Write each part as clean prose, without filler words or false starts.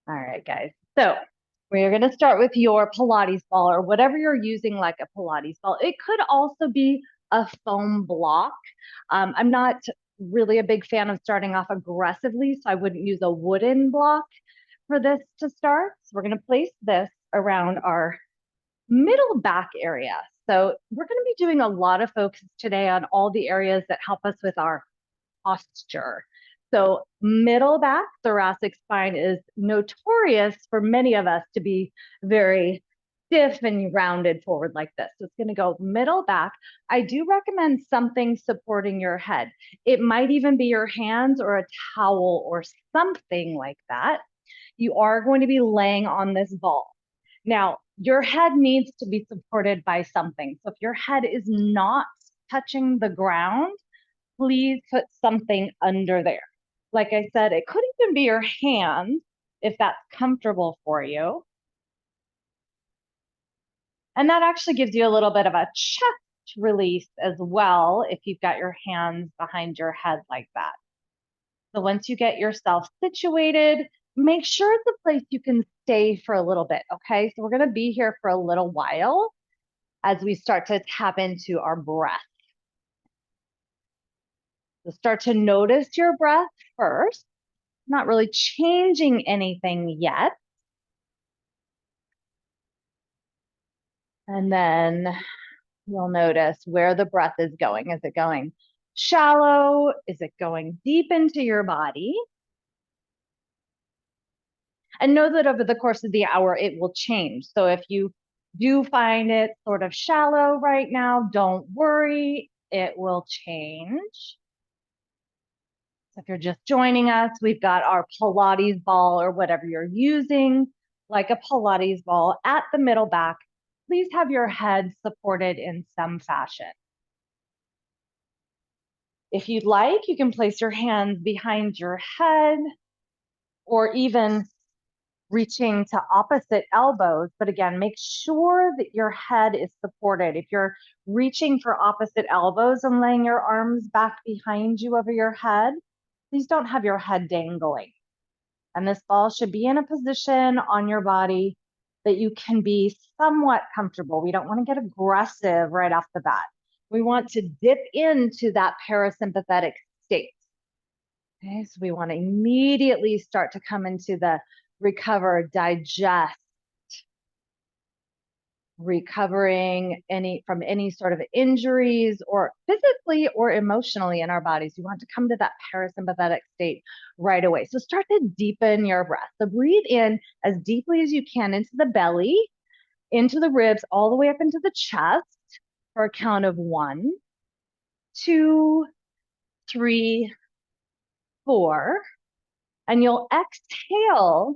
All right, guys. So we're going to start with your Pilates ball or whatever you're using, like a Pilates ball. It could also be a foam block. I'm not really a big fan of starting off aggressively, so I wouldn't use a wooden block for this to start. So we're going to place this around our middle back area. So we're going to be doing a lot of focus today on all the areas that help us with our posture. So middle back thoracic spine is notorious for many of us to be very stiff and rounded forward like this. So it's going to go middle back. I do recommend something supporting your head. It might even be your hands or a towel or something like that. You are going to be laying on this ball. Now, your head needs to be supported by something. So if your head is not touching the ground, please put something under there. Like I said, it could even be your hand if that's comfortable for you. And that actually gives you a little bit of a chest release as well if you've got your hands behind your head like that. So once you get yourself situated, make sure it's a place you can stay for a little bit, okay? So we're gonna be here for a little while as we start to tap into our breath. So start to notice your breath first, not really changing anything yet. And then you'll notice where the breath is going. Is it going shallow? Is it going deep into your body? And know that over the course of the hour, it will change. So if you do find it sort of shallow right now, don't worry, it will change. So if you're just joining us, we've got our Pilates ball or whatever you're using, like a Pilates ball at the middle back. Please have your head supported in some fashion. If you'd like, you can place your hands behind your head or even reaching to opposite elbows. But again, make sure that your head is supported. If you're reaching for opposite elbows and laying your arms back behind you over your head, please don't have your head dangling. And this ball should be in a position on your body that you can be somewhat comfortable. We don't want to get aggressive right off the bat. We want to dip into that parasympathetic state. Okay, so we want to immediately start to come into the recover, digest, recovering from any sort of injuries or physically or emotionally in our bodies. You want to come to that parasympathetic state right away. So start to deepen your breath. So breathe in as deeply as you can into the belly, into the ribs, all the way up into the chest for a count of 1, 2, 3, 4. And you'll exhale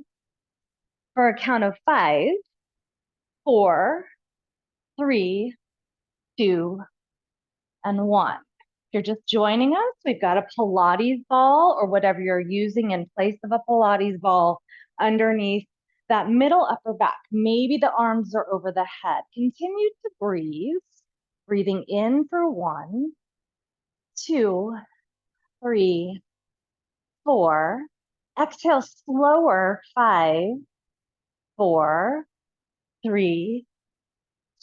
for a count of 5, 4, 3, 2, and 1. If you're just joining us, we've got a Pilates ball or whatever you're using in place of a Pilates ball underneath that middle upper back. Maybe the arms are over the head. Continue to breathe, breathing in for 1, 2, 3, 4. Exhale slower, 5, 4, 3,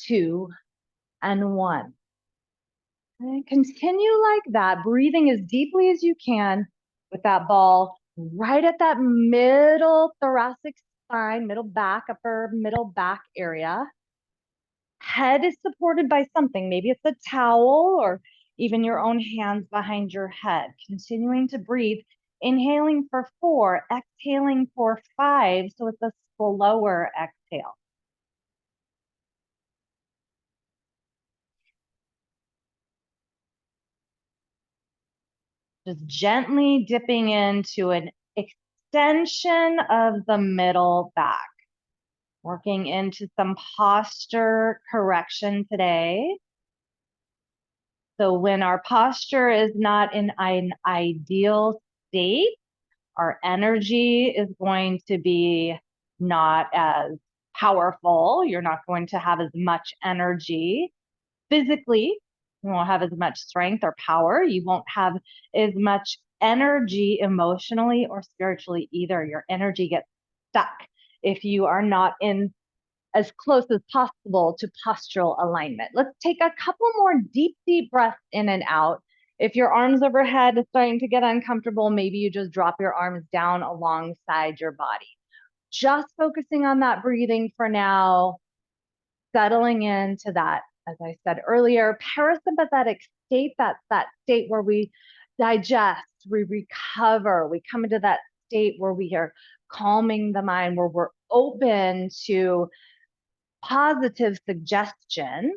2, and 1. Okay, continue like that, breathing as deeply as you can with that ball right at that middle thoracic spine, middle back, upper middle back area. Head is supported by something. Maybe it's a towel or even your own hands behind your head. Continuing to breathe, inhaling for 4, exhaling for 5. So it's a slower exhale. Just gently dipping into an extension of the middle back. Working into some posture correction today. So when our posture is not in an ideal state, our energy is going to be not as powerful. You're not going to have as much energy physically. You won't have as much strength or power. You won't have as much energy emotionally or spiritually either. Your energy gets stuck if you are not in as close as possible to postural alignment. Let's take a couple more deep breaths in and out. If your arms overhead is starting to get uncomfortable, maybe you just drop your arms down alongside your body. Just focusing on that breathing for now, settling into that, as I said earlier, parasympathetic state. That's that state where we digest, we recover, we come into that state where we are calming the mind, where we're open to positive suggestion.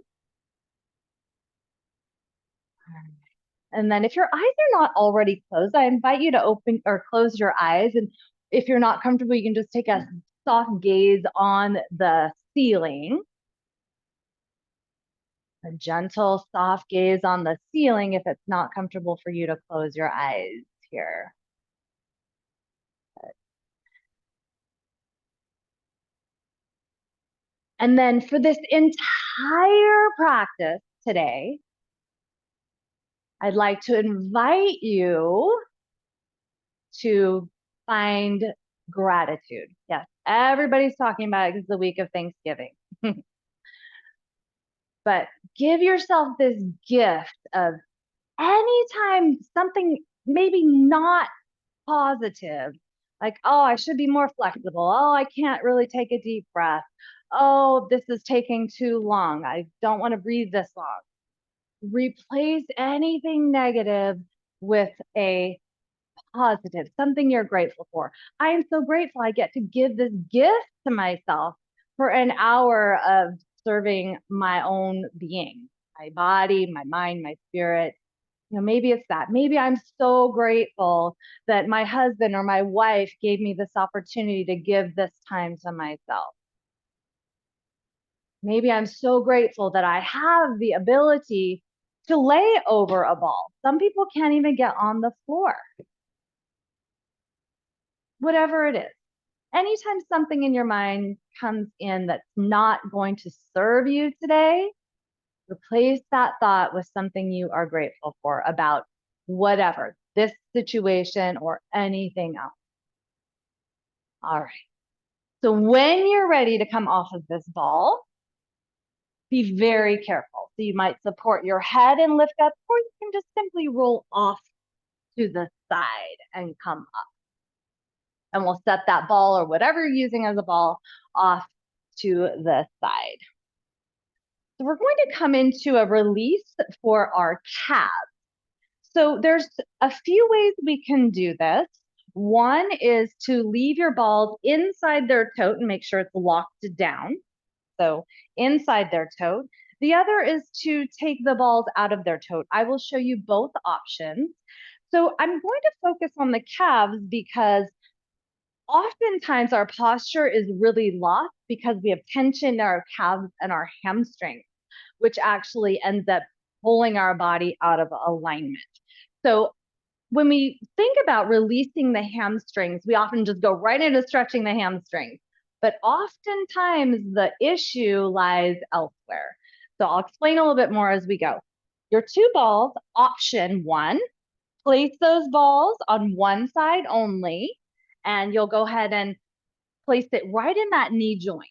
And then if your eyes are not already closed, I invite you to open or close your eyes. And if you're not comfortable, you can just take a soft gaze on the ceiling. A gentle, soft gaze on the ceiling if it's not comfortable for you to close your eyes here. And then for this entire practice today, I'd like to invite you to find gratitude. Yes, everybody's talking about it because it's the week of Thanksgiving. But give yourself this gift of anytime something maybe not positive, like, oh, I should be more flexible. Oh, I can't really take a deep breath. Oh, this is taking too long. I don't want to breathe this long. Replace anything negative with a positive, something you're grateful for. I am so grateful I get to give this gift to myself for an hour of serving my own being, my body, my mind, my spirit. You know, maybe it's that. Maybe I'm so grateful that my husband or my wife gave me this opportunity to give this time to myself. Maybe I'm so grateful that I have the ability to lay over a ball. Some people can't even get on the floor. Whatever it is. Anytime something in your mind comes in that's not going to serve you today, replace that thought with something you are grateful for about whatever, this situation or anything else. All right. So when you're ready to come off of this ball, be very careful. So you might support your head and lift up, or you can just simply roll off to the side and come up. And we'll set that ball or whatever you're using as a ball off to the side. So we're going to come into a release for our calves. So there's a few ways we can do this. One is to leave your balls inside their tote and make sure it's locked down. So inside their tote. The other is to take the balls out of their tote. I will show you both options. So I'm going to focus on the calves because oftentimes our posture is really lost because we have tension in our calves and our hamstrings, which actually ends up pulling our body out of alignment. So when we think about releasing the hamstrings, we often just go right into stretching the hamstrings. But oftentimes the issue lies elsewhere. So I'll explain a little bit more as we go. Your two balls, option one, place those balls on one side only, and you'll go ahead and place it right in that knee joint.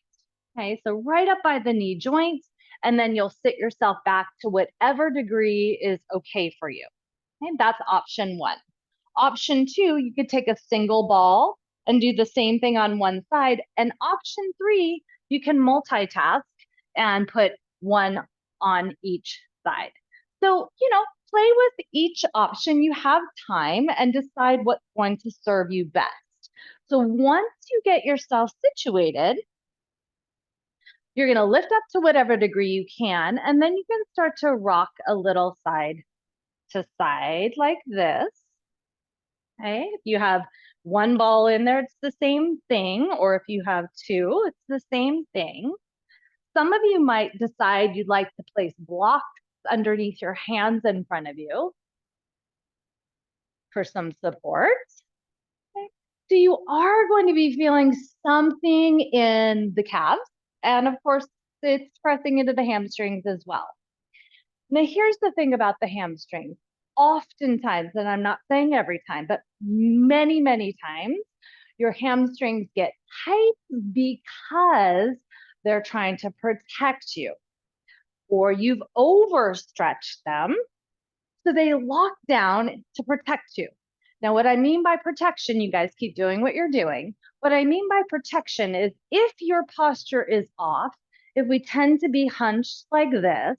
Okay, so right up by the knee joint, and then you'll sit yourself back to whatever degree is okay for you. Okay, that's option one. Option two, you could take a single ball and do the same thing on one side. And option three, you can multitask and put one on each side. So, play with each option. You have time and decide what's going to serve you best. So once you get yourself situated, you're going to lift up to whatever degree you can, and then you can start to rock a little side to side like this. Okay, if you have one ball in there, it's the same thing. Or if you have two, it's the same thing. Some of you might decide you'd like to place blocks underneath your hands in front of you for some support. Okay. So you are going to be feeling something in the calves. And of course, it's pressing into the hamstrings as well. Now, here's the thing about the hamstrings. Oftentimes, and I'm not saying every time, but many times, your hamstrings get tight because they're trying to protect you, or you've overstretched them, so they lock down to protect you. Now, what I mean by protection, you guys keep doing what you're doing. What I mean by protection is if your posture is off, if we tend to be hunched like this,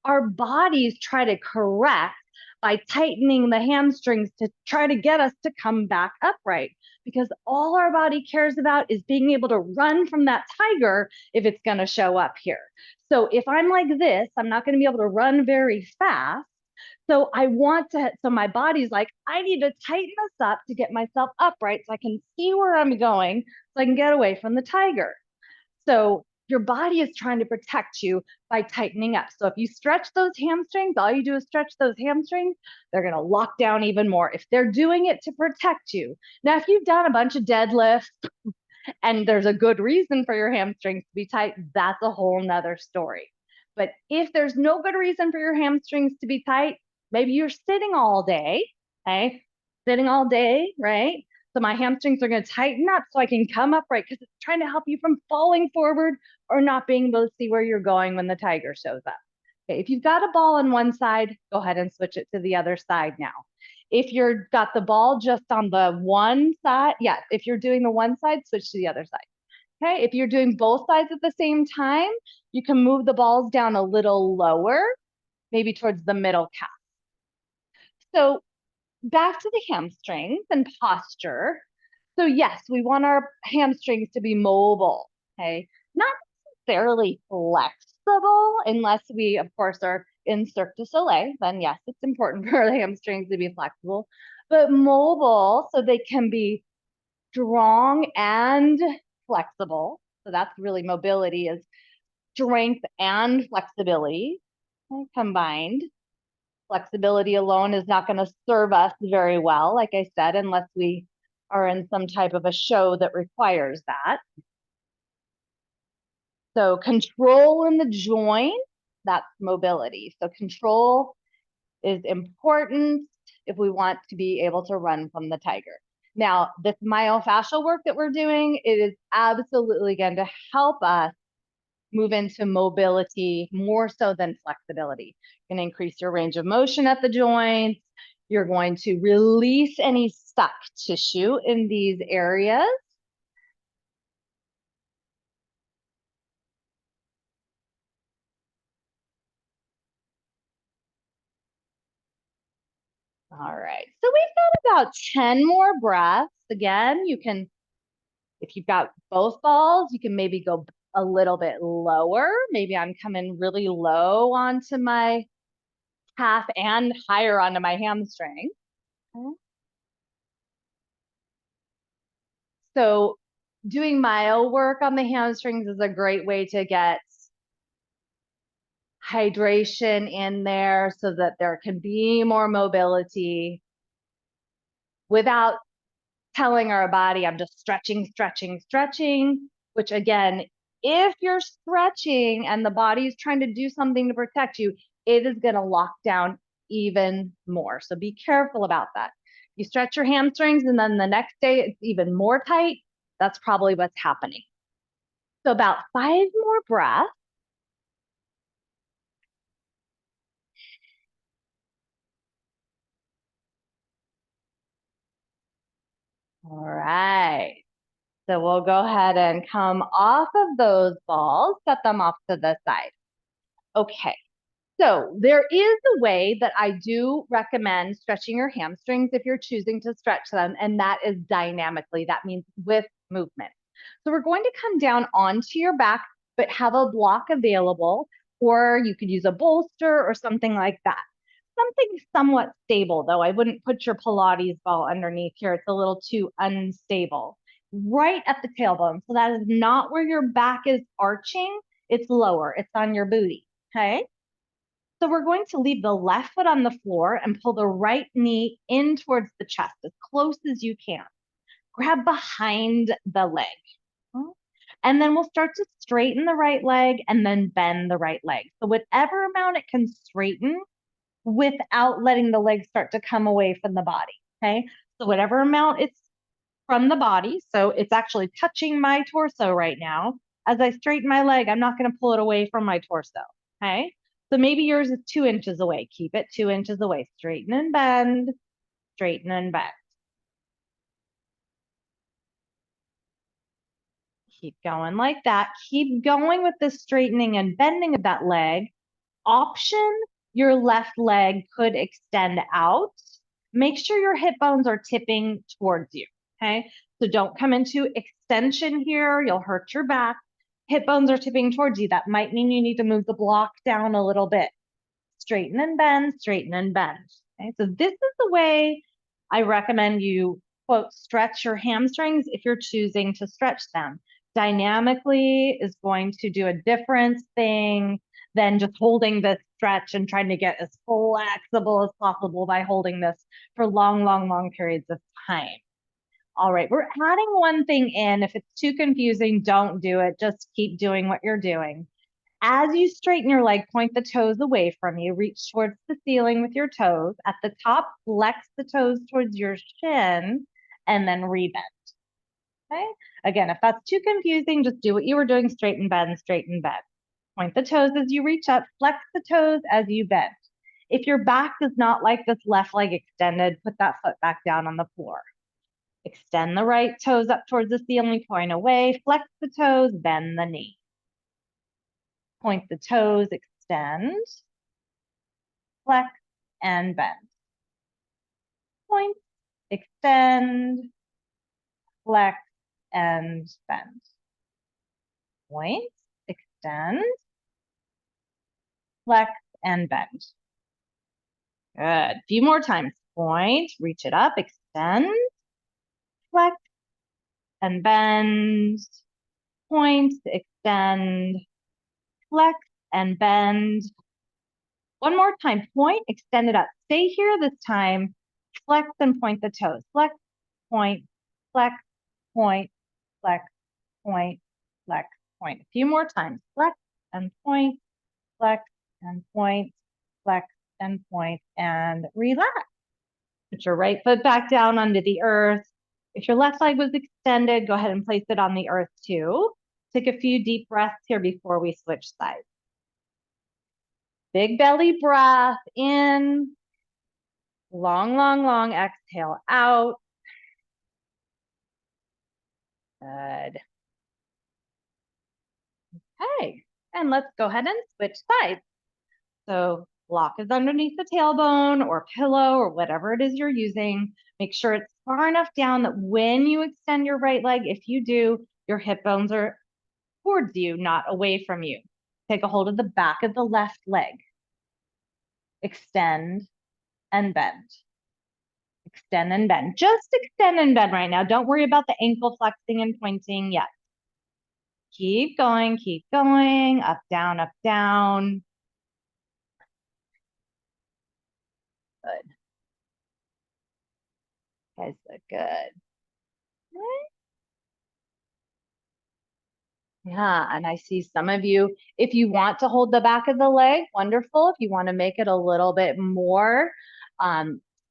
our bodies try to correct by tightening the hamstrings to try to get us to come back upright, because all our body cares about is being able to run from that tiger if it's going to show up here. So if I'm like this, I'm not going to be able to run very fast. So I want to, so my body's like, I need to tighten this up to get myself upright so I can see where I'm going, so I can get away from the tiger. So your body is trying to protect you by tightening up. So if you stretch those hamstrings, all you do is stretch those hamstrings, they're going to lock down even more if they're doing it to protect you. Now, if you've done a bunch of deadlifts and there's a good reason for your hamstrings to be tight, that's a whole nother story. But if there's no good reason for your hamstrings to be tight, maybe you're sitting all day, okay? Sitting all day, right? So my hamstrings are going to tighten up so I can come upright because it's trying to help you from falling forward or not being able to see where you're going when the tiger shows up. Okay, if you've got a ball on one side, go ahead and switch it to the other side now. If you've got the ball just on the one side, yeah, if you're doing the one side, switch to the other side. Okay, if you're doing both sides at the same time, you can move the balls down a little lower, maybe towards the middle calf. So back to the hamstrings and posture. So yes, we want our hamstrings to be mobile, okay? Not necessarily flexible unless we, of course, are in Cirque du Soleil. Then yes, it's important for the hamstrings to be flexible, but mobile so they can be strong and flexible. So that's really mobility, is strength and flexibility, okay, combined. Flexibility alone is not going to serve us very well, like I said, unless we are in some type of a show that requires that. So control in the joint, that's mobility. So control is important if we want to be able to run from the tiger. Now, this myofascial work that we're doing, it is absolutely going to help us move into mobility more so than flexibility. You're going to increase your range of motion at the joints. You're going to release any stuck tissue in these areas. All right, so we've got about 10 more breaths. Again, you can, if you've got both balls, you can maybe go a little bit lower. Maybe I'm coming really low onto my calf and higher onto my hamstring. Okay. So doing myo work on the hamstrings is a great way to get hydration in there so that there can be more mobility without telling our body, I'm just stretching, stretching, stretching, which again, if you're stretching and the body's trying to do something to protect you, it is going to lock down even more. So be careful about that. You stretch your hamstrings and then the next day it's even more tight. That's probably what's happening. So about 5 more breaths. All right. So we'll go ahead and come off of those balls, set them off to the side. Okay. So there is a way that I do recommend stretching your hamstrings if you're choosing to stretch them, and that is dynamically. That means with movement. So we're going to come down onto your back, but have a block available, or you could use a bolster or something like that. Something somewhat stable, though. I wouldn't put your Pilates ball underneath here. It's a little too unstable. Right at the tailbone. So that is not where your back is arching. It's lower. It's on your booty. Okay. So we're going to leave the left foot on the floor and pull the right knee in towards the chest as close as you can. Grab behind the leg. And then we'll start to straighten the right leg and then bend the right leg. So whatever amount it can straighten without letting the leg start to come away from the body. Okay. So whatever amount it's from the body. So it's actually touching my torso right now. As I straighten my leg, I'm not going to pull it away from my torso. Okay. So maybe yours is 2 inches away. Keep it 2 inches away. Straighten and bend, straighten and bend. Keep going like that. Keep going with the straightening and bending of that leg. Option, your left leg could extend out. Make sure your hip bones are tipping towards you, okay? So don't come into extension here. You'll hurt your back. Hip bones are tipping towards you. That might mean you need to move the block down a little bit. Straighten and bend, straighten and bend. Okay? So this is the way I recommend you, quote, stretch your hamstrings if you're choosing to stretch them. Dynamically is going to do a different thing than just holding this stretch and trying to get as flexible as possible by holding this for long, long, long periods of time. All right, we're adding one thing in. If it's too confusing, don't do it. Just keep doing what you're doing. As you straighten your leg, point the toes away from you. Reach towards the ceiling with your toes. At the top, flex the toes towards your shin and then rebend. Okay? Again, if that's too confusing, just do what you were doing, straighten, bend, straighten, bend. Point the toes as you reach up, flex the toes as you bend. If your back does not like this left leg extended, put that foot back down on the floor. Extend the right toes up towards the ceiling, point away, flex the toes, bend the knee. Point the toes, extend, flex, and bend. Point, extend, flex, and bend. Point, extend, flex, and bend. Good. A few more times. Point, reach it up, extend, flex, and bend. Point, extend, flex, and bend. One more time. Point, extend it up. Stay here this time. Flex and point the toes. Flex, point, flex, point, flex, point, flex, point. A few more times. Flex and point, flex and point, flex and point, and relax. Put your right foot back down onto the earth. If your left leg was extended, go ahead and place it on the earth too. Take a few deep breaths here before we switch sides. Big belly breath in. Long, long, long exhale out. Good. Okay, and let's go ahead and switch sides. So block is underneath the tailbone or pillow or whatever it is you're using. Make sure it's far enough down that when you extend your right leg, if you do, your hip bones are towards you, not away from you. Take a hold of the back of the left leg. Extend and bend. Extend and bend. Just extend and bend right now. Don't worry about the ankle flexing and pointing yet. Keep going, up, down, up, down. Good. Guys, look good. Yeah, and I see some of you, if you want to hold the back of the leg, wonderful. If you want to make it a little bit more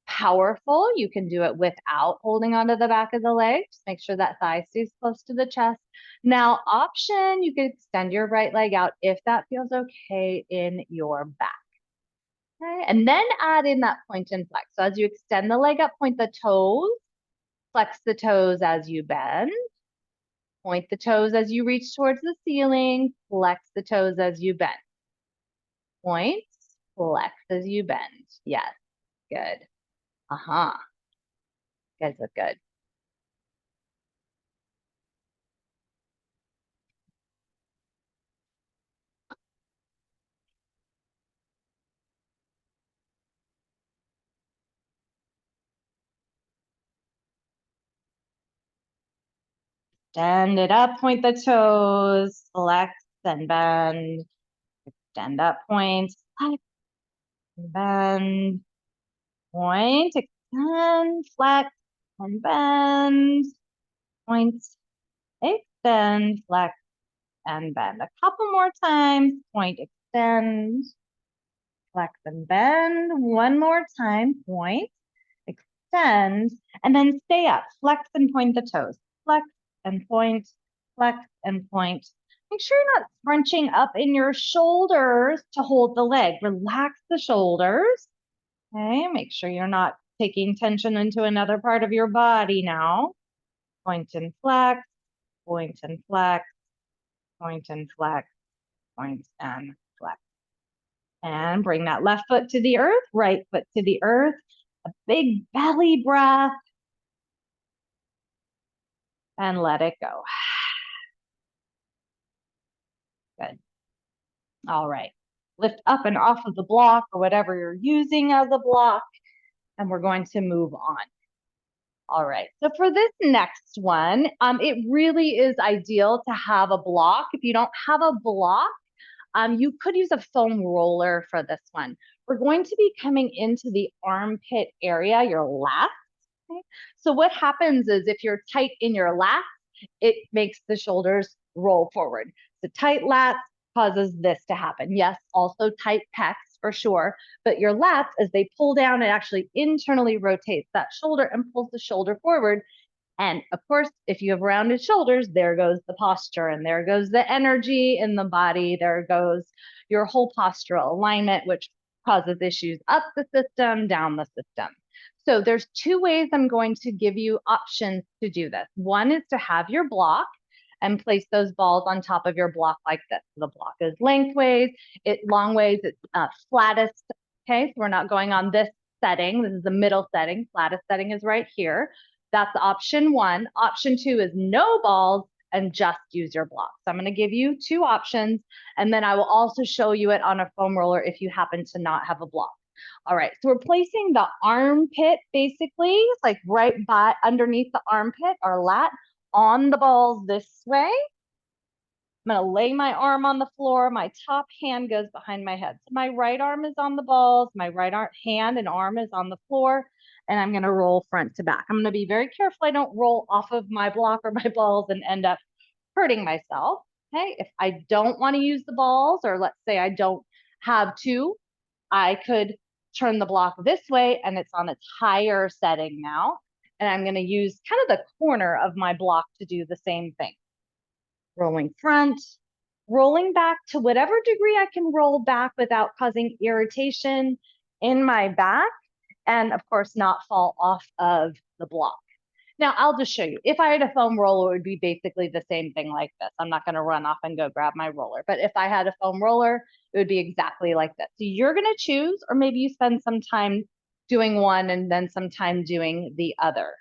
powerful, you can do it without holding onto the back of the leg. Just make sure that thigh stays close to the chest. Now, option, you can extend your right leg out if that feels okay in your back. Okay, and then add in that point and flex. So as you extend the leg up, point the toes, flex the toes as you bend. Point the toes as you reach towards the ceiling, flex the toes as you bend. Point, flex as you bend. Yes, good. Uh-huh. You guys look good. Stand it up, point the toes, flex and bend. Stand up, point, flex and bend. Point, extend, flex and bend. Point, extend, flex and bend. A couple more times. Point, extend, flex and bend. One more time. Point, extend, and then stay up. Flex and point the toes. Flex and point, flex and point. Make sure you're not scrunching up in your shoulders to hold the leg. Relax the shoulders. Okay, make sure you're not taking tension into another part of your body now. Point and flex, point and flex, point and flex, point and flex. And bring that left foot to the earth, right foot to the earth. A big belly breath. And let it go. Good. All right. Lift up and off of the block or whatever you're using as a block. And we're going to move on. All right. So for this next one, it really is ideal to have a block. If you don't have a block, you could use a foam roller for this one. We're going to be coming into the armpit area, your lats. Okay? So what happens is if you're tight in your lats, it makes the shoulders roll forward. The tight lats causes this to happen. Yes, also tight pecs for sure, but your lats, as they pull down, it actually internally rotates that shoulder and pulls the shoulder forward. And of course, if you have rounded shoulders, there goes the posture and there goes the energy in the body. There goes your whole postural alignment, which causes issues up the system, down the system. So there's two ways I'm going to give you options to do this. One is to have your block and place those balls on top of your block like this. The block is lengthways, long ways, it's flattest. Okay, so we're not going on this setting. This is the middle setting. Flattest setting is right here. That's option one. Option two is no balls and just use your block. So I'm going to give you two options, and then I will also show you it on a foam roller if you happen to not have a block. All right, so we're placing the armpit basically, like right by underneath the armpit or lat on the balls this way. I'm going to lay my arm on the floor. My top hand goes behind my head. So my right arm is on the balls. My right hand and arm is on the floor. And I'm going to roll front to back. I'm going to be very careful I don't roll off of my block or my balls and end up hurting myself. Okay. If I don't want to use the balls, or let's say I don't have to, I could turn the block this way and it's on its higher setting now. And I'm going to use kind of the corner of my block to do the same thing. Rolling front, rolling back to whatever degree I can roll back without causing irritation in my back, and of course not fall off of the block. Now I'll just show you. If I had a foam roller, it would be basically the same thing like this. I'm not going to run off and go grab my roller, but if I had a foam roller, it would be exactly like this. So you're going to choose, or maybe you spend some time doing one and then some time doing the other.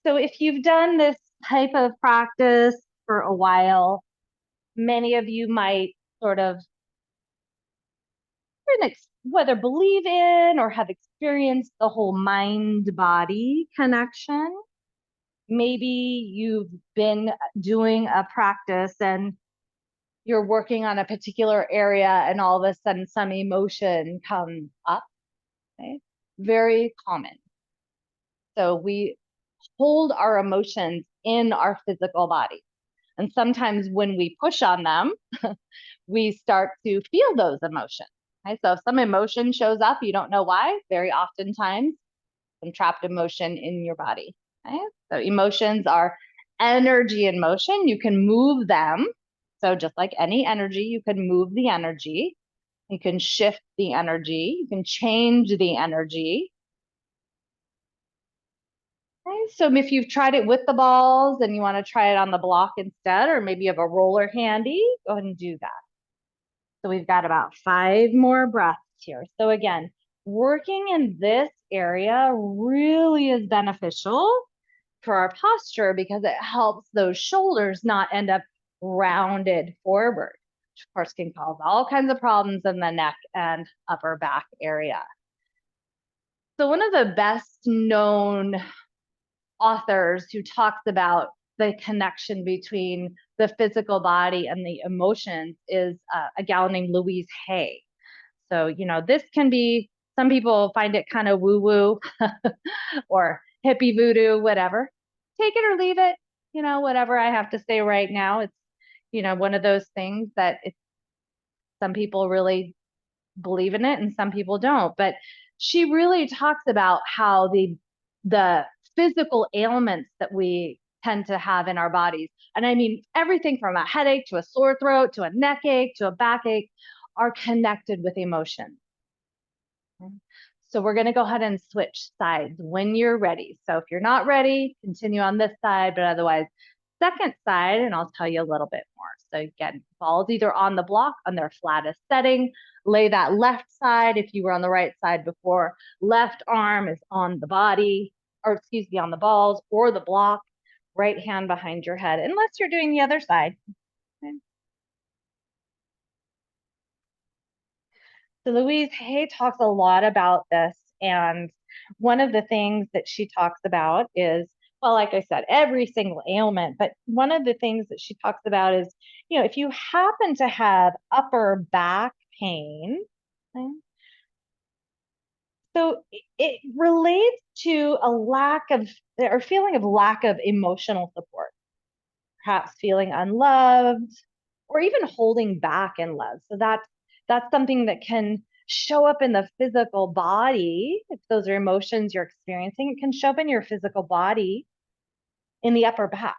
So if you've done this type of practice for a while, many of you might sort of whether believe in or have experienced the whole mind-body connection. Maybe you've been doing a practice and you're working on a particular area and all of a sudden some emotion comes up. Okay? Very common. So we hold our emotions in our physical body. And sometimes when we push on them, we start to feel those emotions. Okay? So if some emotion shows up, you don't know why, very oftentimes some trapped emotion in your body. Okay? So emotions are energy in motion. You can move them. So just like any energy, you can move the energy. You can shift the energy. You can change the energy. Okay, so if you've tried it with the balls and you want to try it on the block instead, or maybe you have a roller handy, go ahead and do that. So we've got about 5 more breaths here. So again, working in this area really is beneficial for our posture because it helps those shoulders not end up rounded forward, which of course can cause all kinds of problems in the neck and upper back area. So one of the best known authors who talks about the connection between the physical body and the emotions is a gal named Louise Hay. So, you know, this can be, some people find it kind of woo-woo or hippie voodoo, whatever. Take it or leave it, you know, whatever I have to say right now. It's, you know, one of those things that it's Some people really believe in it and some people don't. But she really talks about how the physical ailments that we tend to have in our bodies, and I mean everything from a headache to a sore throat to a neck ache to a backache, are connected with emotion. So we're going to go ahead and switch sides when you're ready. So if you're not ready, continue on this side, but otherwise, second side, and I'll tell you a little bit more. So again, balls either on the block on their flattest setting. Lay that left side if you were on the right side before. Left arm is on the body, or excuse me, on the balls or the block. Right hand behind your head, unless you're doing the other side. Okay. So Louise Hay talks a lot about this. And one of the things that she talks about is, well, like I said, every single ailment, but one of the things that she talks about is, if you happen to have upper back pain, okay, so it relates to a lack of, or feeling of lack of emotional support, perhaps feeling unloved or even holding back in love. So that's something that can show up in the physical body. If those are emotions you're experiencing, it can show up in your physical body in the upper back.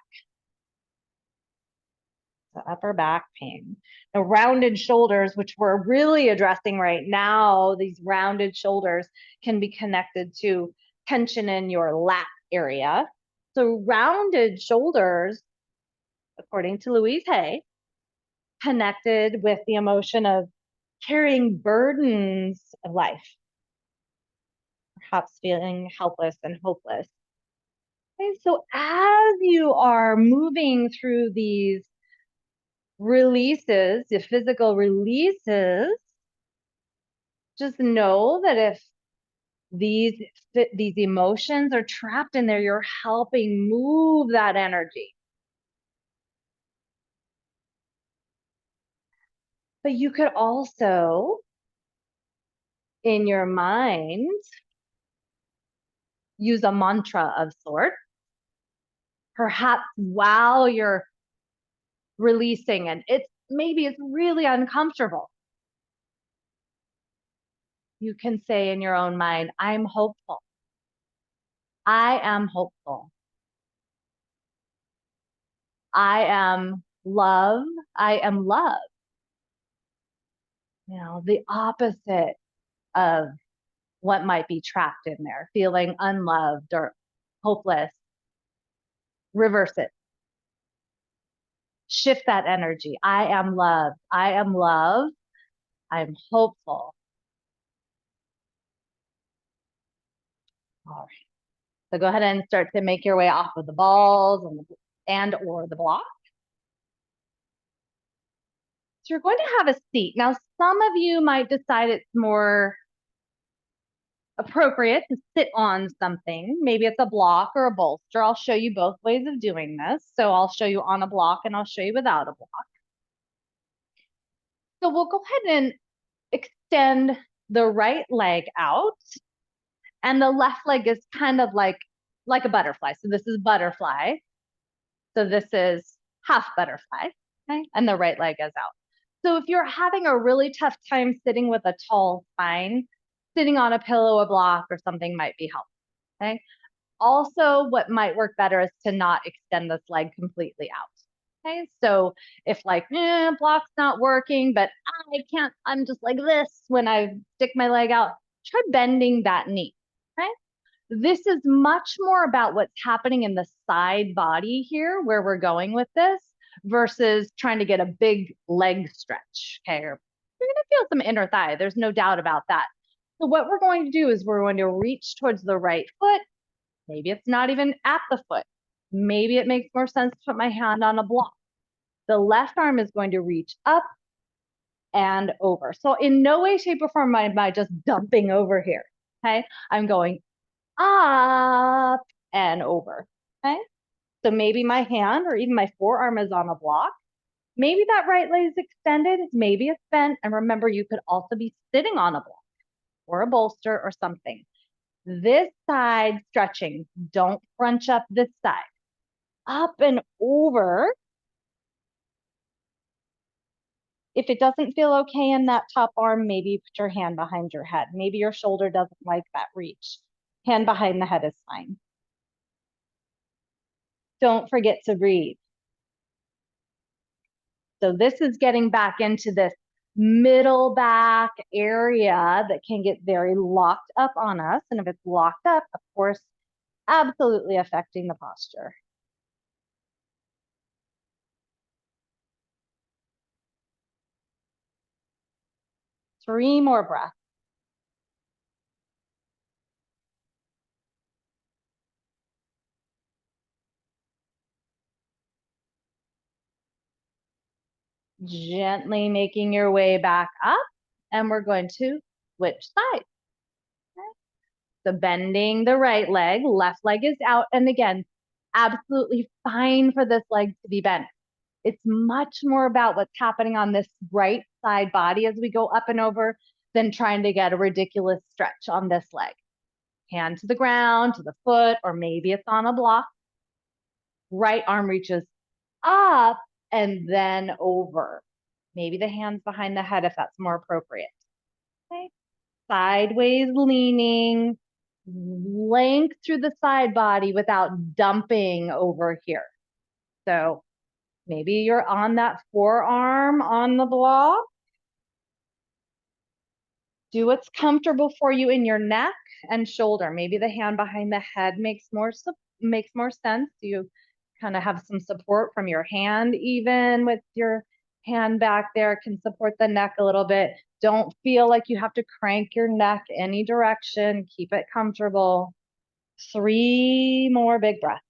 The upper back pain. The rounded shoulders, which we're really addressing right now, these rounded shoulders can be connected to tension in your lat area. So rounded shoulders, according to Louise Hay, connected with the emotion of carrying burdens of life, perhaps feeling helpless and hopeless. Okay, so as you are moving through these releases, the physical releases, just know that if these emotions are trapped in there, you're helping move that energy. But you could also, in your mind, use a mantra of sorts, perhaps while you're releasing, and maybe it's really uncomfortable. You can say in your own mind, I'm hopeful. I am hopeful. I am love. I am love. The opposite of what might be trapped in there, feeling unloved or hopeless. Reverse it. Shift that energy. I am love. I am love. I'm hopeful. All right. So go ahead and start to make your way off of the balls and or the block. So you're going to have a seat. Now, some of you might decide it's more appropriate to sit on something. Maybe it's a block or a bolster. I'll show you both ways of doing this. So I'll show you on a block and I'll show you without a block. So we'll go ahead and extend the right leg out. And the left leg is kind of like a butterfly. So this is butterfly. So this is half butterfly, okay? And the right leg is out. So if you're having a really tough time sitting with a tall spine, sitting on a pillow, a block, or something might be helpful, okay? Also, what might work better is to not extend this leg completely out, okay? So if block's not working, but I can't, I'm just like this when I stick my leg out, try bending that knee, okay? This is much more about what's happening in the side body here, where we're going with this, versus trying to get a big leg stretch, okay? Or you're gonna feel some inner thigh, there's no doubt about that. So what we're going to do is we're going to reach towards the right foot. Maybe it's not even at the foot. Maybe it makes more sense to put my hand on a block. The left arm is going to reach up and over. So in no way, shape, or form am I just dumping over here, okay? I'm going up and over, okay? So maybe my hand or even my forearm is on a block. Maybe that right leg is extended, maybe it's bent. And remember, you could also be sitting on a block or a bolster or something. This side stretching, don't crunch up this side. Up and over. If it doesn't feel okay in that top arm, maybe put your hand behind your head. Maybe your shoulder doesn't like that reach. Hand behind the head is fine. Don't forget to breathe. So this is getting back into this middle back area that can get very locked up on us. And if it's locked up, of course, absolutely affecting the posture. Three more breaths. Gently making your way back up, and we're going to switch sides. Okay. So bending the right leg, left leg is out. And again, absolutely fine for this leg to be bent. It's much more about what's happening on this right side body as we go up and over than trying to get a ridiculous stretch on this leg. Hand to the ground, to the foot, or maybe it's on a block. Right arm reaches up and then over. Maybe the hands behind the head if that's more appropriate. Okay. Sideways leaning, length through the side body without dumping over here. So maybe you're on that forearm on the block. Do what's comfortable for you in your neck and shoulder. Maybe the hand behind the head makes more sense. You kind of have some support from your hand, even with your hand back there, can support the neck a little bit. Don't feel like you have to crank your neck any direction. Keep it comfortable. 3 more big breaths.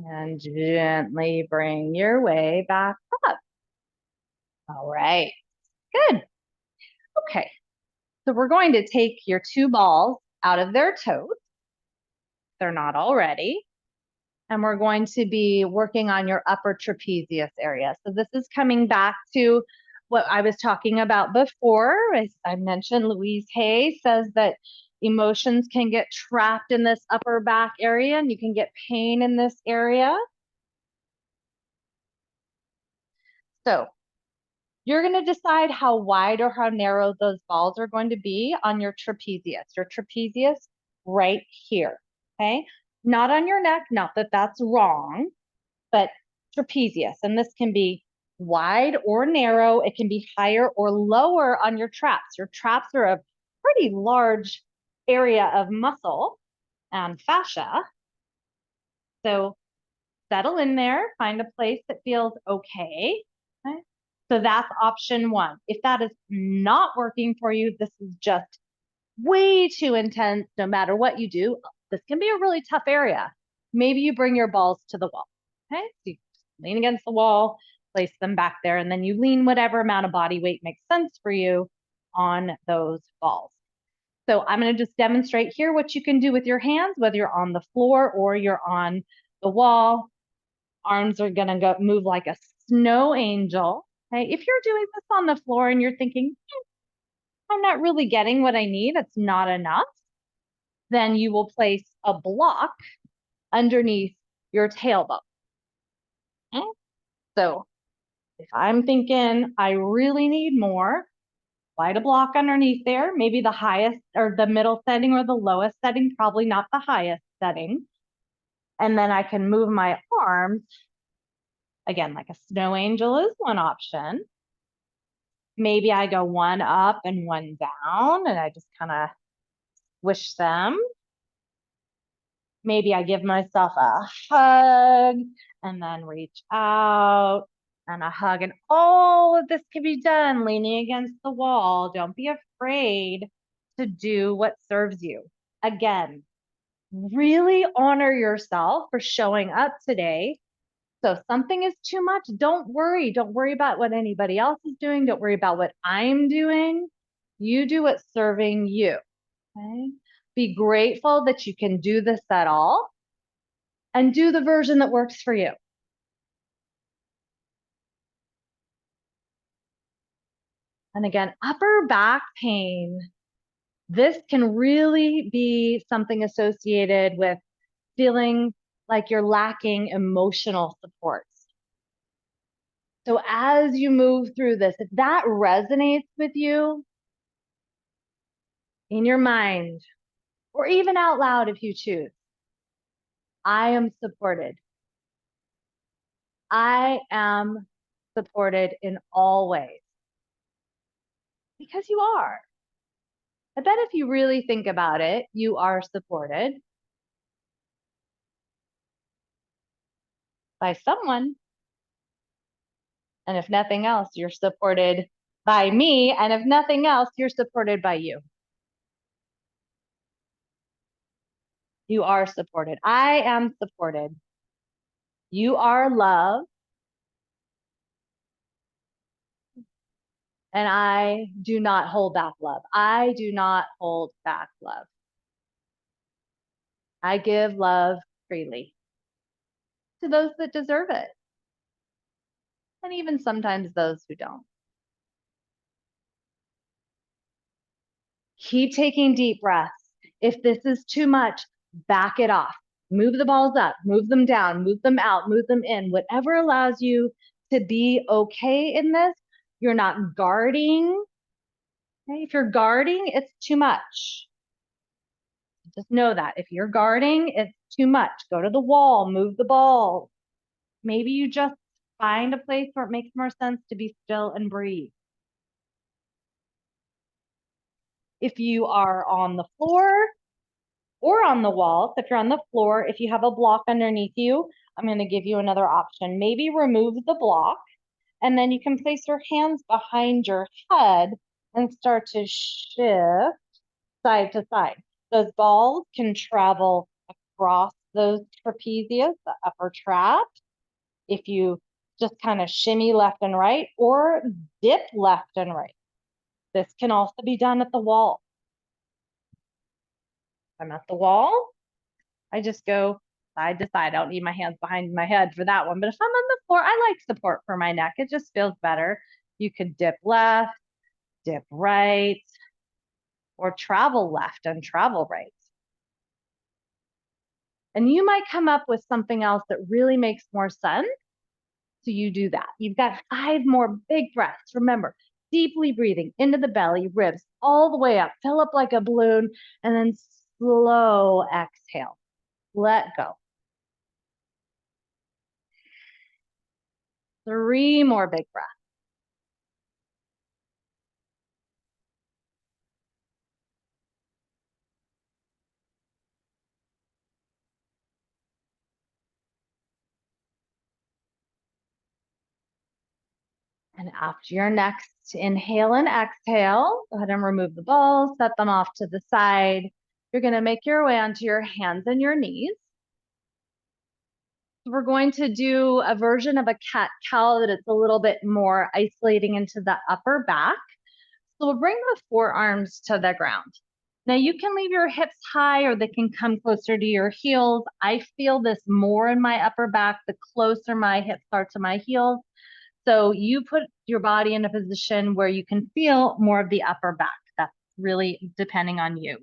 And gently bring your way back up. All right, good. Okay, so we're going to take your 2 balls out of their toes. They're not already. And we're going to be working on your upper trapezius area. So this is coming back to what I was talking about before. As I mentioned, Louise Hay says that emotions can get trapped in this upper back area and you can get pain in this area. So you're going to decide how wide or how narrow those balls are going to be on your trapezius right here, okay? Not on your neck, not that that's wrong, but trapezius. And this can be wide or narrow. It can be higher or lower on your traps. Your traps are a pretty large area of muscle and fascia. So settle in there, find a place that feels okay. Okay. So that's option 1. If that is not working for you, this is just way too intense, no matter what you do, this can be a really tough area. Maybe you bring your balls to the wall. Okay. So you lean against the wall, place them back there, and then you lean whatever amount of body weight makes sense for you on those balls. So I'm going to just demonstrate here what you can do with your hands, whether you're on the floor or you're on the wall. Arms are going to move like a snow angel. Okay. If you're doing this on the floor and you're thinking, I'm not really getting what I need, it's not enough, then you will place a block underneath your tailbone. Okay. So if I'm thinking I really need more, slide a block underneath there, maybe the highest or the middle setting or the lowest setting, probably not the highest setting. And then I can move my arms, again, like a snow angel is one option. Maybe I go one up and one down, and I just kind of swish them. Maybe I give myself a hug and then reach out and a hug. And all of this can be done leaning against the wall. Don't be afraid to do what serves you. Again, really honor yourself for showing up today. So if something is too much, don't worry. Don't worry about what anybody else is doing. Don't worry about what I'm doing. You do what's serving you. Okay? Be grateful that you can do this at all and do the version that works for you. And again, upper back pain. This can really be something associated with feeling like you're lacking emotional support. So as you move through this, if that resonates with you in your mind, or even out loud if you choose, I am supported. I am supported in all ways. Because you are. I bet if you really think about it, you are supported by someone. And if nothing else, you're supported by me. And if nothing else, you're supported by you. You are supported. I am supported. You are loved. And I do not hold back love. I do not hold back love. I give love freely to those that deserve it. And even sometimes those who don't. Keep taking deep breaths. If this is too much, back it off. Move the balls up, move them down, move them out, move them in. Whatever allows you to be okay in this, you're not guarding. Okay? If you're guarding, it's too much. Just know that. If you're guarding, it's too much. Go to the wall, move the balls. Maybe you just find a place where it makes more sense to be still and breathe. If you are on the floor or on the wall, if you're on the floor, if you have a block underneath you, I'm going to give you another option. Maybe remove the block, and then you can place your hands behind your head and start to shift side to side. Those balls can travel across those trapezius, the upper trap. If you just kind of shimmy left and right or dip left and right. This can also be done at the wall. I'm at the wall. I just go side to side. I don't need my hands behind my head for that one. But if I'm on the floor, I like support for my neck. It just feels better. You could dip left, dip right, or travel left and travel right. And you might come up with something else that really makes more sense. So you do that. You've got 5 more big breaths. Remember, deeply breathing into the belly, ribs all the way up, fill up like a balloon, and then slow exhale. Let go. 3 more big breaths. And after your next inhale and exhale, go ahead and remove the balls, set them off to the side. You're going to make your way onto your hands and your knees. We're going to do a version of a cat-cow that it's a little bit more isolating into the upper back. So we'll bring the forearms to the ground. Now you can leave your hips high or they can come closer to your heels. I feel this more in my upper back, the closer my hips are to my heels. So you put your body in a position where you can feel more of the upper back. That's really depending on you.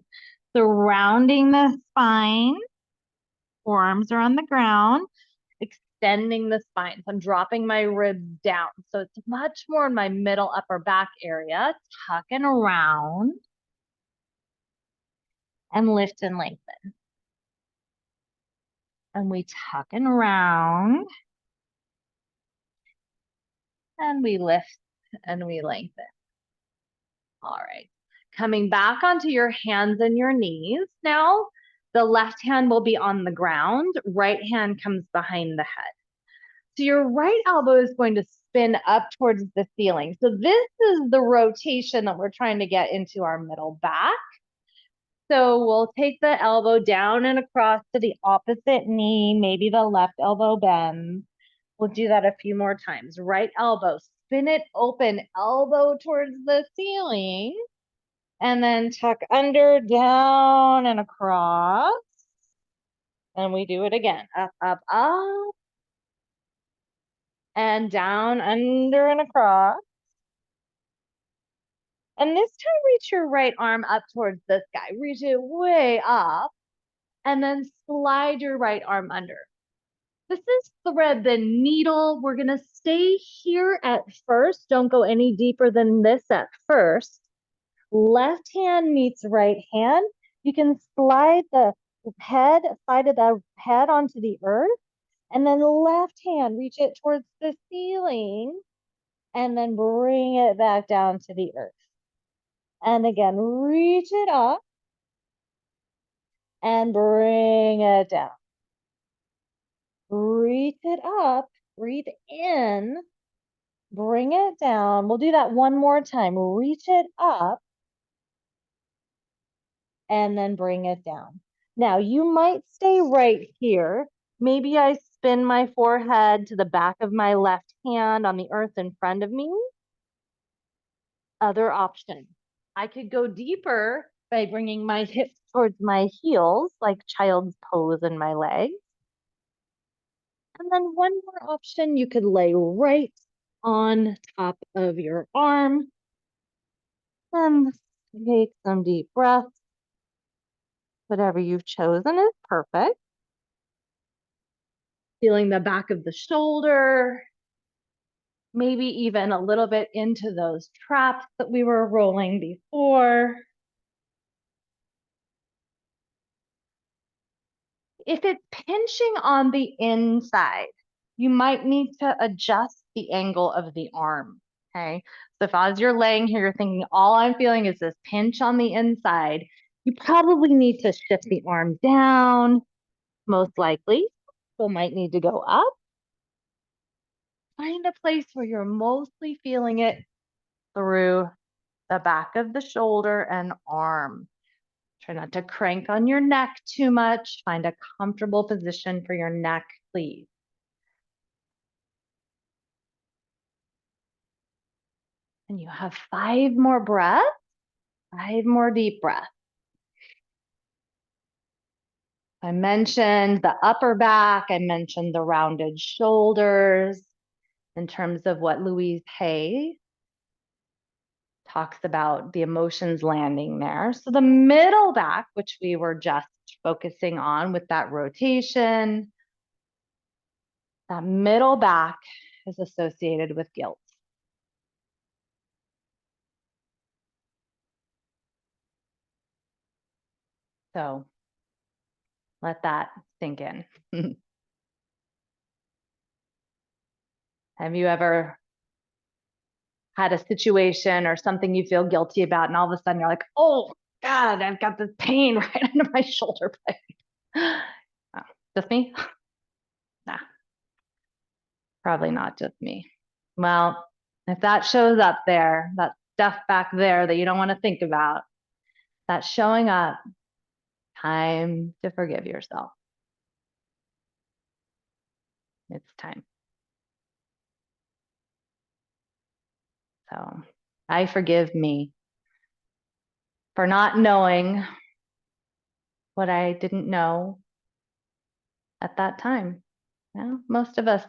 So rounding the spine, forearms are on the ground, extending the spine. So I'm dropping my ribs down. So it's much more in my middle upper back area, tucking around and lift and lengthen. And we tuck and round and we lift and we lengthen. All right. Coming back onto your hands and your knees. Now, the left hand will be on the ground. Right hand comes behind the head. So your right elbow is going to spin up towards the ceiling. So this is the rotation that we're trying to get into our middle back. So we'll take the elbow down and across to the opposite knee. Maybe the left elbow bends. We'll do that a few more times. Right elbow, spin it open, elbow towards the ceiling. And then tuck under, down, and across. And we do it again. Up, up, up. And down, under, and across. And this time, reach your right arm up towards the sky. Reach it way up and then slide your right arm under. This is thread the needle. We're going to stay here at first. Don't go any deeper than this at first. Left hand meets right hand. You can slide the side of the head onto the earth. And then the left hand, reach it towards the ceiling. And then bring it back down to the earth. And again, reach it up and bring it down. Reach it up, breathe in, bring it down. We'll do that one more time. Reach it up and then bring it down. Now you might stay right here. Maybe I spin my forehead to the back of my left hand on the earth in front of me. Other option. I could go deeper by bringing my hips towards my heels, like child's pose in my legs. And then one more option, you could lay right on top of your arm. And take some deep breaths. Whatever you've chosen is perfect. Feeling the back of the shoulder, maybe even a little bit into those traps that we were rolling before. If it's pinching on the inside, you might need to adjust the angle of the arm, okay? So if as you're laying here, you're thinking, all I'm feeling is this pinch on the inside, you probably need to shift the arm down, most likely. So might need to go up. Find a place where you're mostly feeling it through the back of the shoulder and arm. Try not to crank on your neck too much. Find a comfortable position for your neck, please. And you have 5 more breaths, 5 more deep breaths. I mentioned the upper back. I mentioned the rounded shoulders in terms of what Louise Hay talks about the emotions landing there. So the middle back, which we were just focusing on with that rotation, that middle back is associated with guilt. So let that sink in. Have you ever had a situation or something you feel guilty about, and all of a sudden you're like, oh God, I've got this pain right under my shoulder blade? Oh, just me? Nah, probably not just me. Well, if that shows up there, that stuff back there that you don't want to think about, that's showing up, time to forgive yourself. It's time. So I forgive me for not knowing what I didn't know at that time. Yeah, most of us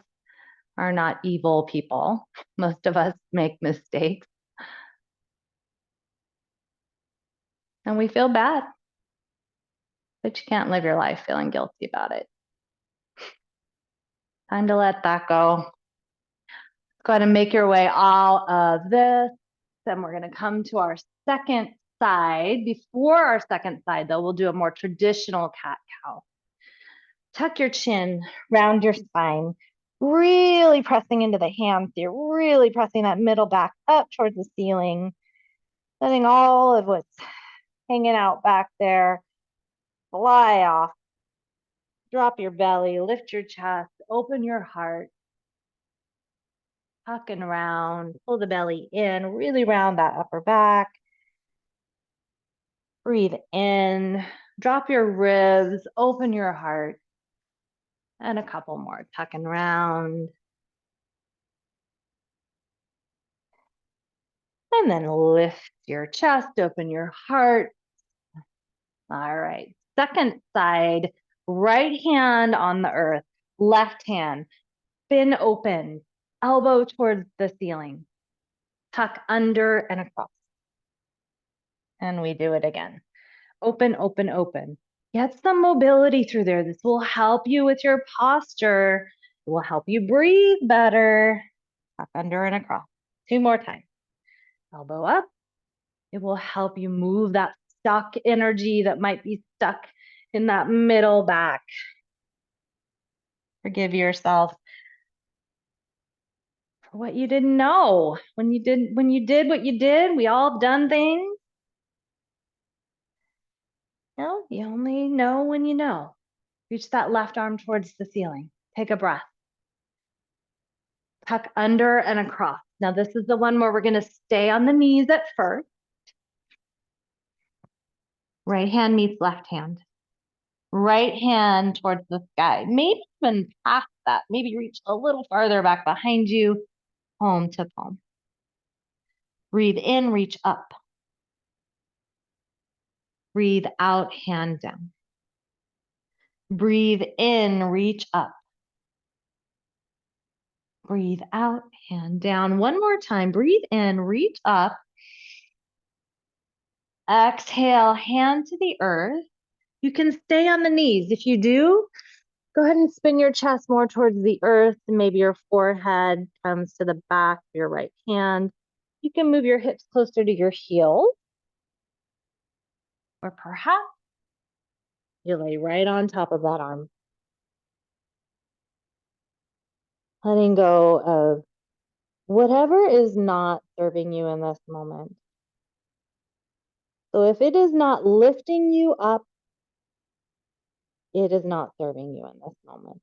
are not evil people. Most of us make mistakes. And we feel bad, but you can't live your life feeling guilty about it. Time to let that go. Go ahead and make your way out of this. Then we're going to come to our second side. Before our second side, though, we'll do a more traditional cat-cow. Tuck your chin, round your spine, really pressing into the hands here, really pressing that middle back up towards the ceiling, letting all of what's hanging out back there fly off. Drop your belly, lift your chest, open your heart, tuck and round, pull the belly in, really round that upper back. Breathe in, drop your ribs, open your heart, and a couple more, tuck and round. And then lift your chest, open your heart. All right, second side, right hand on the earth, left hand, fin open, elbow towards the ceiling, tuck under and across. And we do it again. Open, open, open. Get some mobility through there. This will help you with your posture. It will help you breathe better. Tuck under and across. 2 more times. Elbow up. It will help you move that stuck energy that might be stuck in that middle back. Forgive yourself for what you didn't know. When you did what you did, we all have done things. No, you only know when you know. Reach that left arm towards the ceiling. Take a breath. Tuck under and across. Now this is the one where we're going to stay on the knees at first. Right hand meets left hand. Right hand towards the sky. Maybe even past that. Maybe reach a little farther back behind you, palm to palm. Breathe in, reach up. Breathe out, hand down. Breathe in, reach up. Breathe out, hand down. One more time. Breathe in, reach up. Exhale, hand to the earth. You can stay on the knees. If you do, go ahead and spin your chest more towards the earth. Maybe your forehead comes to the back of your right hand. You can move your hips closer to your heels. Or perhaps you lay right on top of that arm. Letting go of whatever is not serving you in this moment. So if it is not lifting you up, it is not serving you in this moment.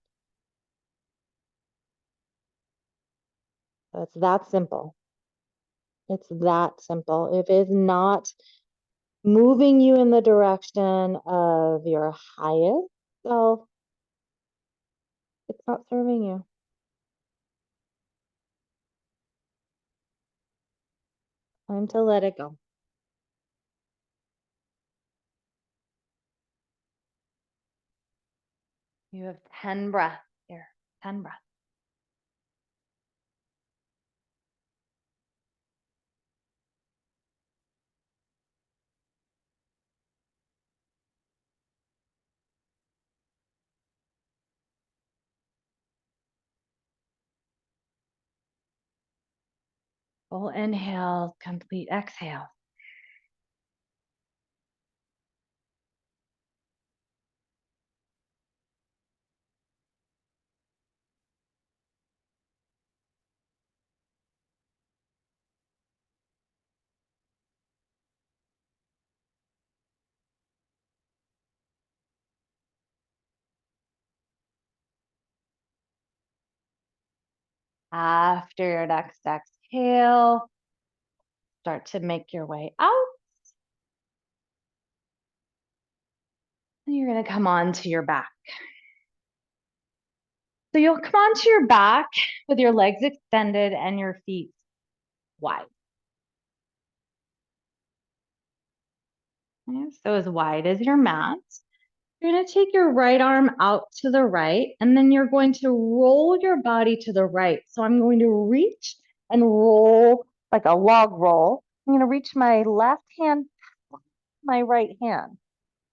So it's that simple. It's that simple. If it's not moving you in the direction of your highest self, it's not serving you. Time to let it go. You have 10 breaths here. 10 breaths. Full inhale, complete exhale. After your next exhale, start to make your way out. And you're going to come onto your back. So you'll come onto your back with your legs extended and your feet wide. Okay, so as wide as your mat. You're going to take your right arm out to the right, and then you're going to roll your body to the right. So I'm going to reach and roll like a log roll. I'm going to reach my left hand, my right hand.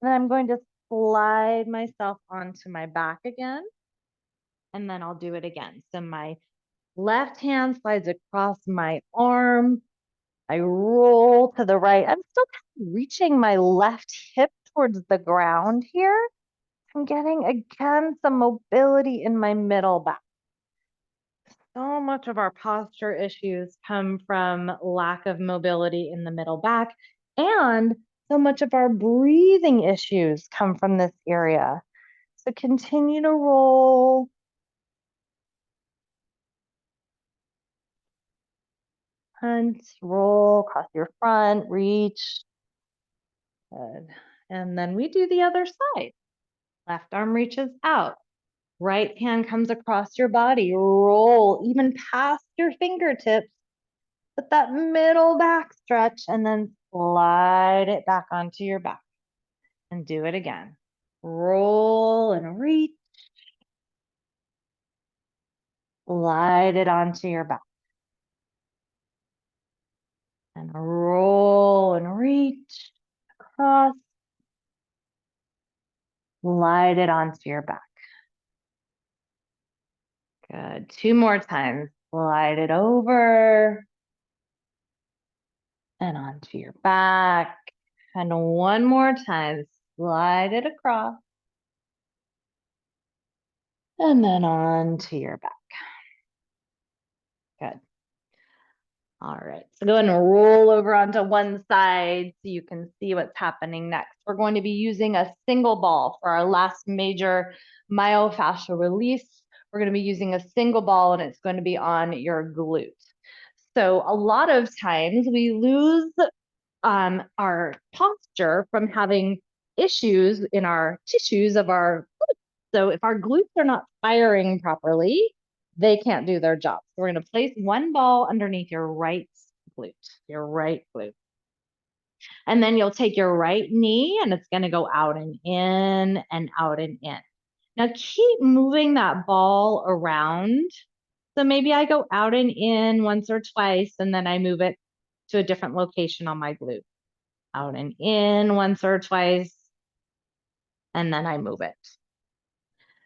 And then I'm going to slide myself onto my back again. And then I'll do it again. So my left hand slides across my arm. I roll to the right. I'm still reaching my left hip towards the ground here. I'm getting, again, some mobility in my middle back. So much of our posture issues come from lack of mobility in the middle back, and so much of our breathing issues come from this area. So continue to roll. Hunt, roll across your front, reach. Good. And then we do the other side. Left arm reaches out. Right hand comes across your body. Roll even past your fingertips. Put that middle back stretch and then slide it back onto your back. And do it again. Roll and reach. Slide it onto your back. And roll and reach. across. Slide it onto your back. Good. 2 more times. Slide it over and onto your back. And 1 more time. Slide it across. And then onto your back. Good. All right, so go ahead and roll over onto one side so you can see what's happening next. We're going to be using a single ball for our last major myofascial release. We're going to be using a single ball and it's going to be on your glute. So a lot of times we lose our posture from having issues in our tissues of our glutes. So if our glutes are not firing properly, they can't do their job. So we're going to place one ball underneath your right glute, your right glute. And then you'll take your right knee and it's going to go out and in and out and in. Now keep moving that ball around. So maybe I go out and in once or twice, and then I move it to a different location on my glute. Out and in once or twice, and then I move it.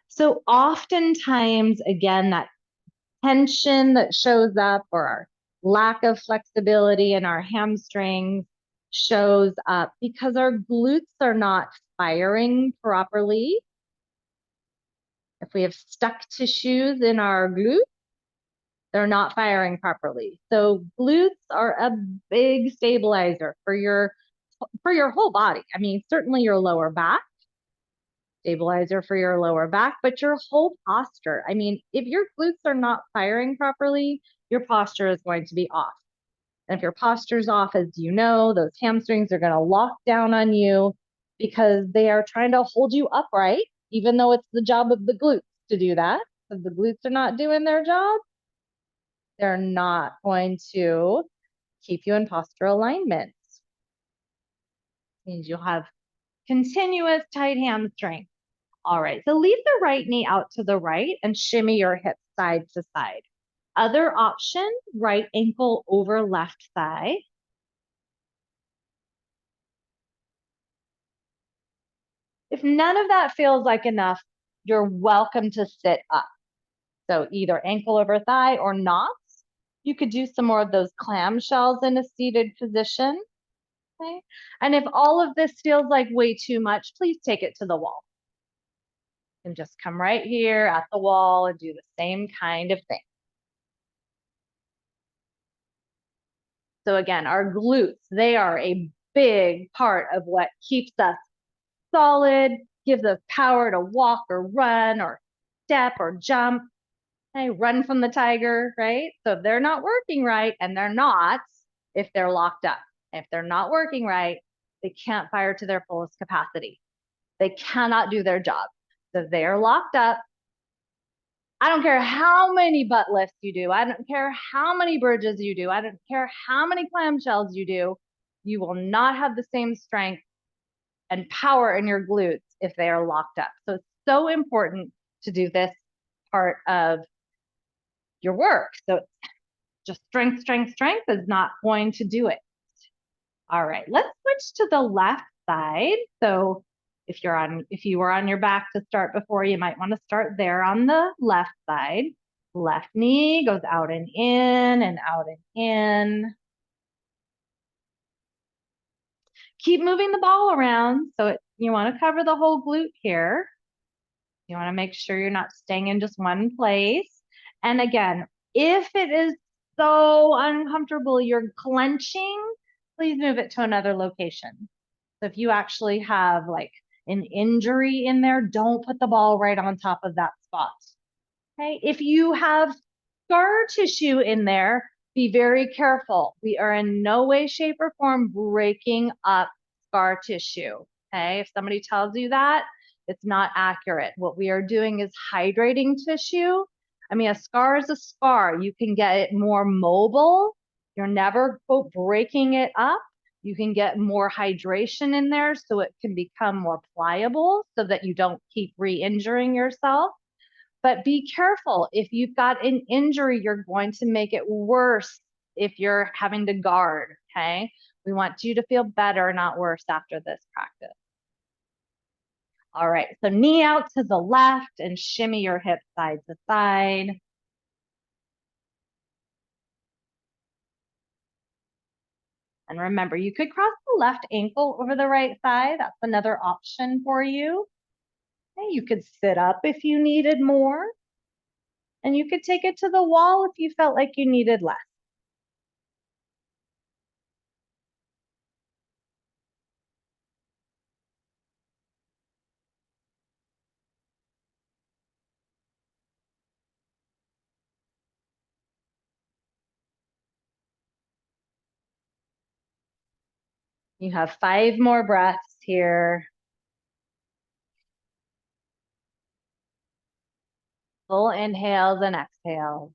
So oftentimes, again, that tension that shows up or our lack of flexibility in our hamstrings shows up because our glutes are not firing properly. If we have stuck tissues in our glutes, they're not firing properly. So glutes are a big stabilizer for your whole body. I mean, certainly your lower back, stabilizer for your lower back, but your whole posture. I mean, if your glutes are not firing properly, your posture is going to be off. And if your posture's off, as you know, those hamstrings are going to lock down on you because they are trying to hold you upright, even though it's the job of the glutes to do that. If the glutes are not doing their job, they're not going to keep you in posture alignment. Means you'll have continuous tight hamstring. All right, so leave the right knee out to the right and shimmy your hips side to side. Other option, right ankle over left thigh. If none of that feels like enough, you're welcome to sit up. So either ankle over thigh or knots. You could do some more of those clamshells in a seated position. Okay? And if all of this feels like way too much, please take it to the wall. And just come right here at the wall and do the same kind of thing. So again, our glutes, they are a big part of what keeps us solid, gives us power to walk or run or step or jump. Hey, run from the tiger, right? So if they're not working right, and they're not if they're locked up. If they're not working right, they can't fire to their fullest capacity. They cannot do their job. So they are locked up. I don't care how many butt lifts you do. I don't care how many bridges you do. I don't care how many clamshells you do. You will not have the same strength and power in your glutes if they are locked up. So it's so important to do this part of your work. So just strength, strength, strength is not going to do it. All right, let's switch to the left side. So if you were on your back to start before, you might want to start there on the left side. Left knee goes out and in and out and in. Keep moving the ball around. So you want to cover the whole glute here. You want to make sure you're not staying in just one place. And again, if it is so uncomfortable, you're clenching, please move it to another location. So if you actually have like an injury in there, don't put the ball right on top of that spot. Okay. If you have scar tissue in there, be very careful. We are in no way, shape, or form breaking up scar tissue. Okay. If somebody tells you that, it's not accurate. What we are doing is hydrating tissue. I mean, a scar is a scar. You can get it more mobile. You're never, quote, breaking it up. You can get more hydration in there so it can become more pliable so that you don't keep re-injuring yourself. But be careful. If you've got an injury, you're going to make it worse if you're having to guard, okay? We want you to feel better, not worse after this practice. All right, so knee out to the left and shimmy your hips side to side. And remember, you could cross the left ankle over the right thigh. That's another option for you. Okay, you could sit up if you needed more. And you could take it to the wall if you felt like you needed less. You have 5 more breaths here. Full inhales and exhales.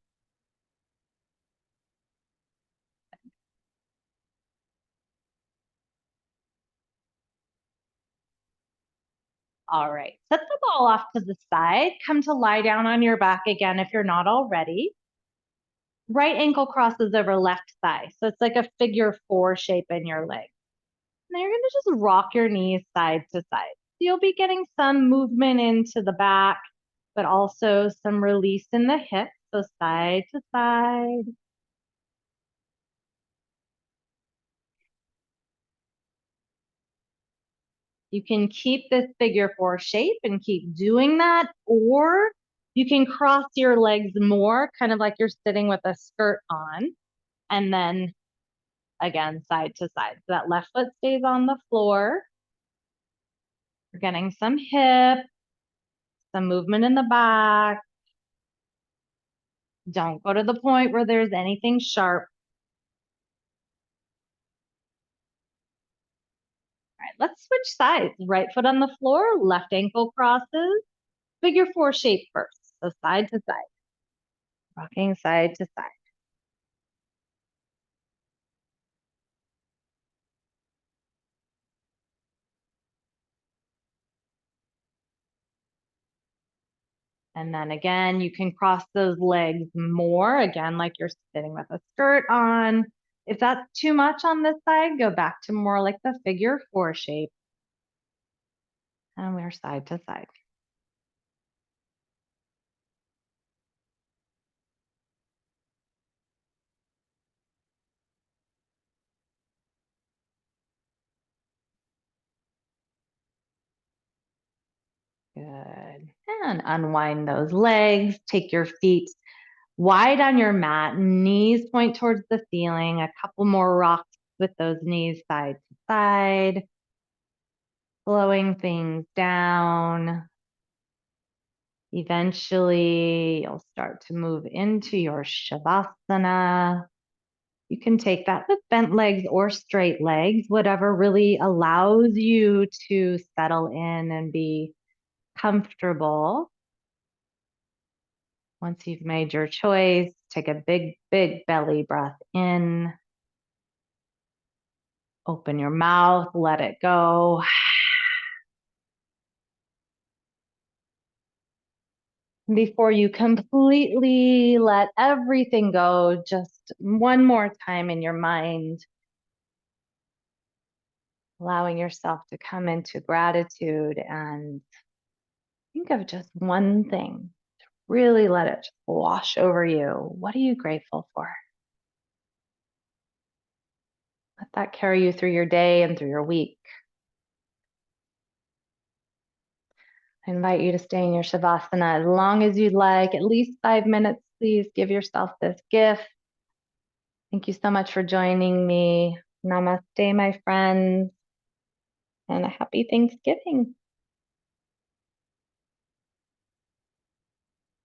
All right, set the ball off to the side. Come to lie down on your back again if you're not already. Right ankle crosses over left thigh. So it's like a figure 4 shape in your leg. And you're gonna just rock your knees side to side. You'll be getting some movement into the back, but also some release in the hips. So side to side. You can keep this figure 4 shape and keep doing that, or you can cross your legs more, kind of like you're sitting with a skirt on, and then again, side to side. So that left foot stays on the floor. We're getting some hip, some movement in the back. Don't go to the point where there's anything sharp. All right, let's switch sides. Right foot on the floor, left ankle crosses. Figure 4 shape first. So side to side. Rocking side to side. And then again, you can cross those legs more, again, like you're sitting with a skirt on. If that's too much on this side, go back to more like the figure 4 shape. And we're side to side. Good. And unwind those legs. Take your feet wide on your mat, knees point towards the ceiling. A couple more rocks with those knees side to side. Slowing things down. Eventually, you'll start to move into your Shavasana. You can take that with bent legs or straight legs, whatever really allows you to settle in and be comfortable. Once you've made your choice, take a big, big belly breath in. Open your mouth, let it go. Before you completely let everything go, just one more time in your mind, allowing yourself to come into gratitude and think of just one thing. Really let it wash over you. What are you grateful for? Let that carry you through your day and through your week. I invite you to stay in your Shavasana as long as you'd like, at least 5 minutes. Please give yourself this gift. Thank you so much for joining me. Namaste, my friends, and a happy Thanksgiving.